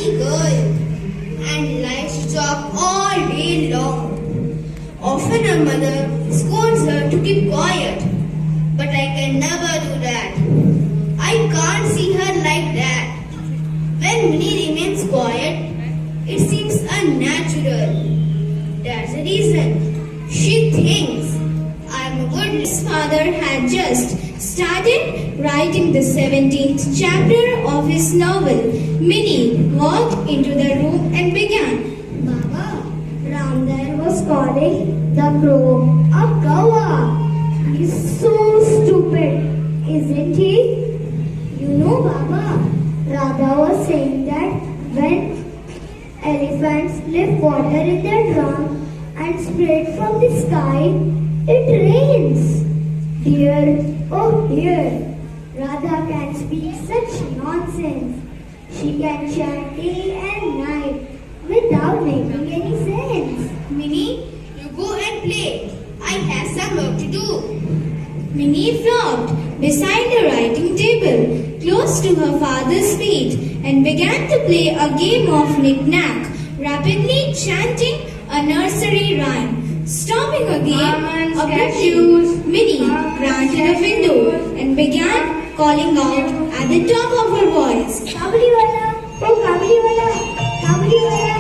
tiny girl and likes to talk all day long. Often her mother scolds her to keep quiet, but I can never do that. I can't see her like that. When Minnie remains quiet, it seems unnatural. That's the reason. She thinks I'm a good. His father had just started writing the 17th chapter of his novel. Minnie walked into the room and began. Baba, Ramdar was calling the crow a kawa. He's so stupid, isn't he? You know, Baba, Radha was saying that when elephants lift water in their drum and spray it from the sky, it rains. Dear, oh dear, Radha can speak such nonsense. She can chant day and night without making any sense. Minnie, you go and play. I have some work to do. Minnie flopped beside the writing table, close to her father's feet, and began to play a game of knick-knack, rapidly chanting a nursery rhyme. Stopping again, abruptly, Minnie ran to the window and began calling out at the top of her voice. Kabuliwala, oh Kabuliwala, Kabuliwala.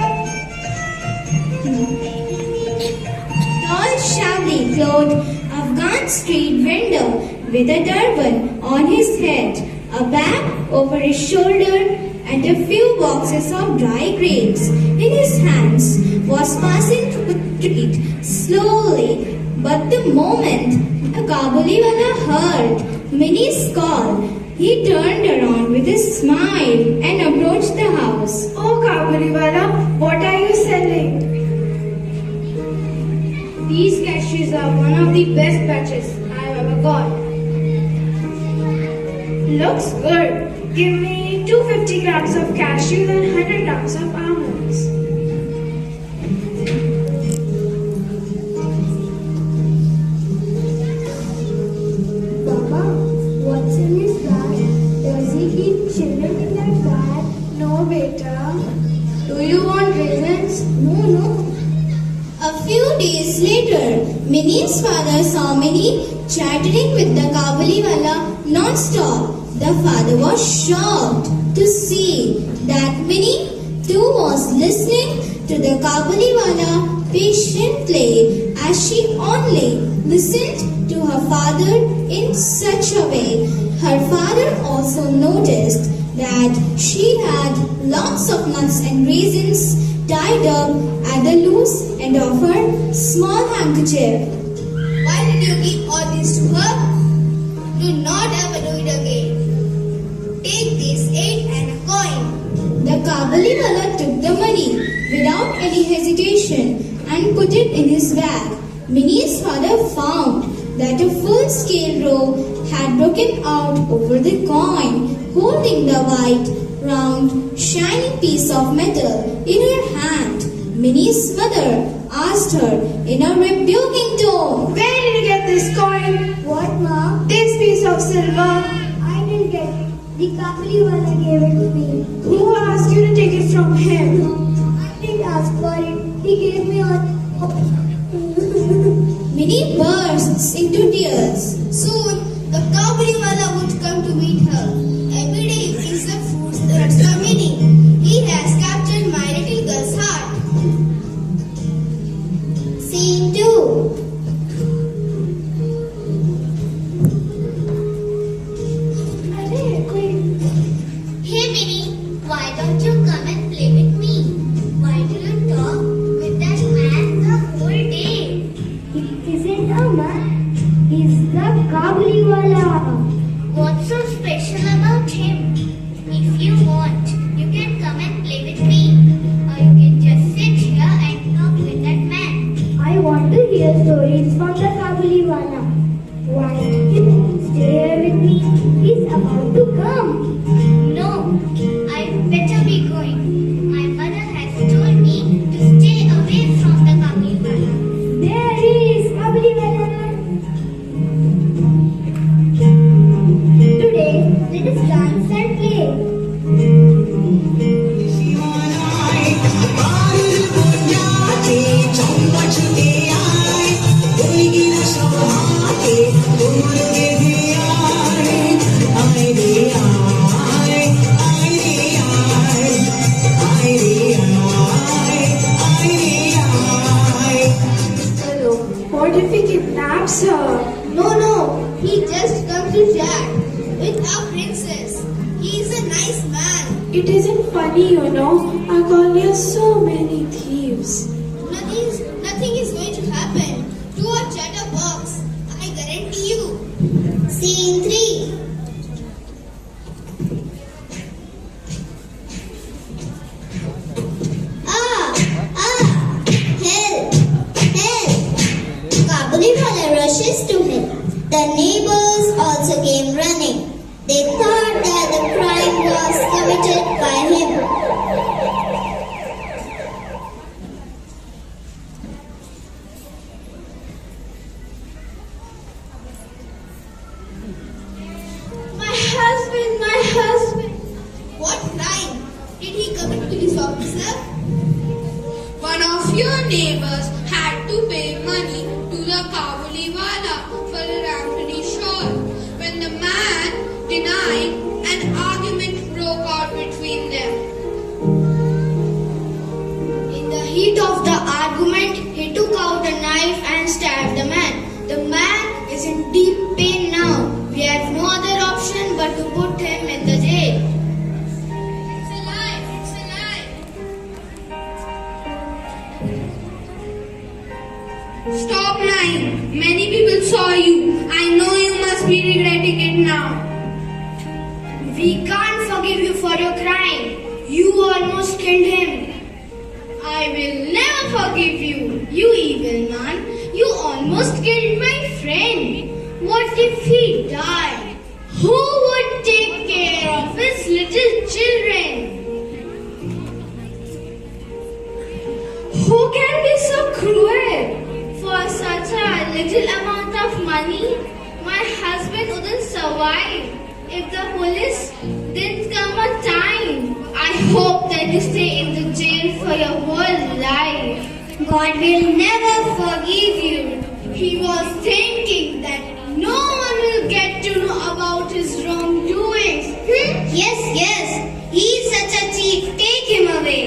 Tall, shabbily clothed Afghan street vendor with a turban on his head, a bag over his shoulder, and a few boxes of dry grapes in his hands, was passing through the street slowly. But the moment the Kabuliwala heard Minnie's call, he turned around with a smile and approached the house. Oh Kabuliwala, what are you selling? These cashews are one of the best batches I've ever got. Looks good. Give me 250 grams of cashews and 100 grams of almonds. Baba, what's in his bag? Does he keep children in that bag? No, beta. Do you want raisins? No. A few days later, Minnie's father saw Minnie chattering with the Kabuliwala non-stop. The father was shocked to see that Minnie too was listening to the Kabuliwala patiently, as she only listened to her father in such a way. Her father also noticed that she had lots of nuts and raisins tied up at the loose end of her small handkerchief. Why did you give all this to her? Do not ever do it again. Take this 8 and a coin. The Kabuliwala took the money without any hesitation and put it in his bag. Minnie's father found that a full-scale row had broken out over the coin, holding the white, round, shining piece of metal in her hand. Minnie's mother asked her in a rebuking tone, Where did you get this coin? What, Ma? This piece of silver. I didn't get it. The Kabuliwala gave it to me. Who asked you to take it from him? I didn't ask for it. He gave me on. Minnie bursts into tears. Soon, the Kabuliwala would come to meet her. Every day he brings the fruits that's for Minnie. He has captured my little girl's heart. Scene 2. Hey Minnie, why don't you come and play sir. No, he just comes to chat with our princess. He is a nice man. It isn't funny, you know. Our colony has so many thieves. Nothing is going to happen to our chatterbox. I guarantee you. Scene 3. Kabuliwala rushes to him. The neighbors also came running. They thought that the crime was committed by him. My husband. What crime did he commit, police officer? One of your neighbors had to pay money to the Kabuliwala for a rampery shawl. When the man denied, an argument broke out between them. In the heat of the argument, he took out a knife and stabbed the man. The man is in deep pain now. We have no other option but to put him in the jail. It's alive! It's alive! Stop lying. Many people saw you. I know you must be regretting it now. We can't forgive you for your crime. You almost killed him. I will never forgive you, you evil man. You almost killed my friend. What if he died? Who would take care of his little children? Who can be so cruel? For such a little amount of money, my husband wouldn't survive. If the police didn't come on time, I hope that you stay in the jail for your whole life. God will never forgive you. He was thinking that no one will get to know about his wrongdoings. Yes, he's such a thief. Take him away.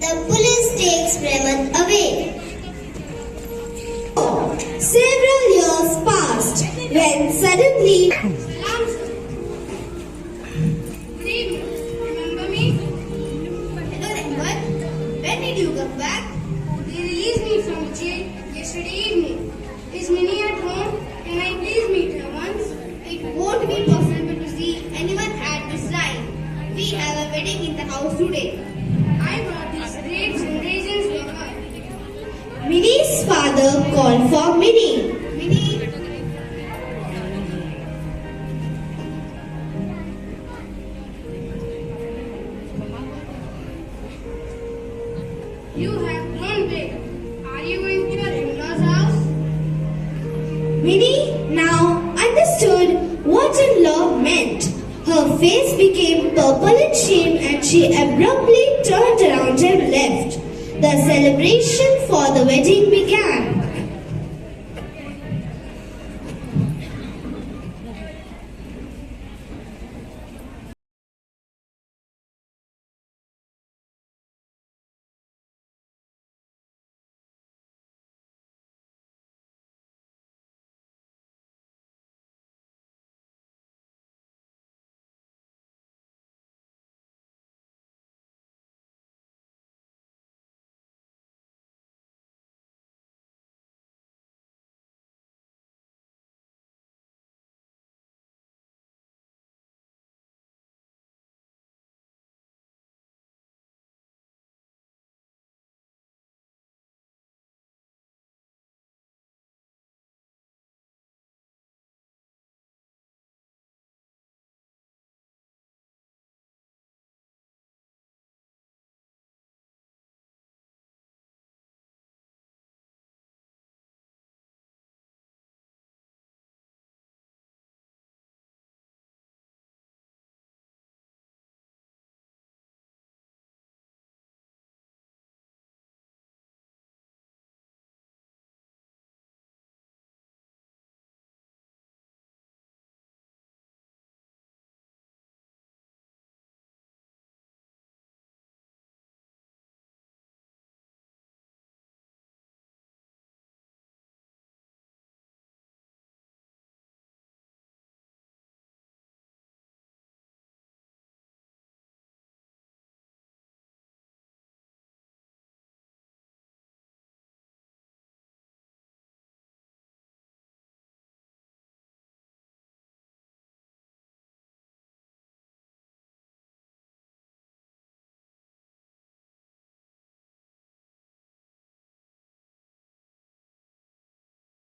The police takes Raymond away. Several years passed when suddenly Salam, sir. Good evening. Remember me? Hello, Rahmat. When did you come back? They released me from the jail yesterday evening. Is Minnie at home? Can I please meet her once? It won't be possible to see anyone at this time. We have a wedding in the house today. I brought these grapes and raisins for her. Minnie's father called for Minnie. Minnie, you have grown big. Are you going to your in-laws' house? Minnie now understood what in-law meant. Her face became purple in shame and she abruptly turned around and left. The celebration for the wedding began.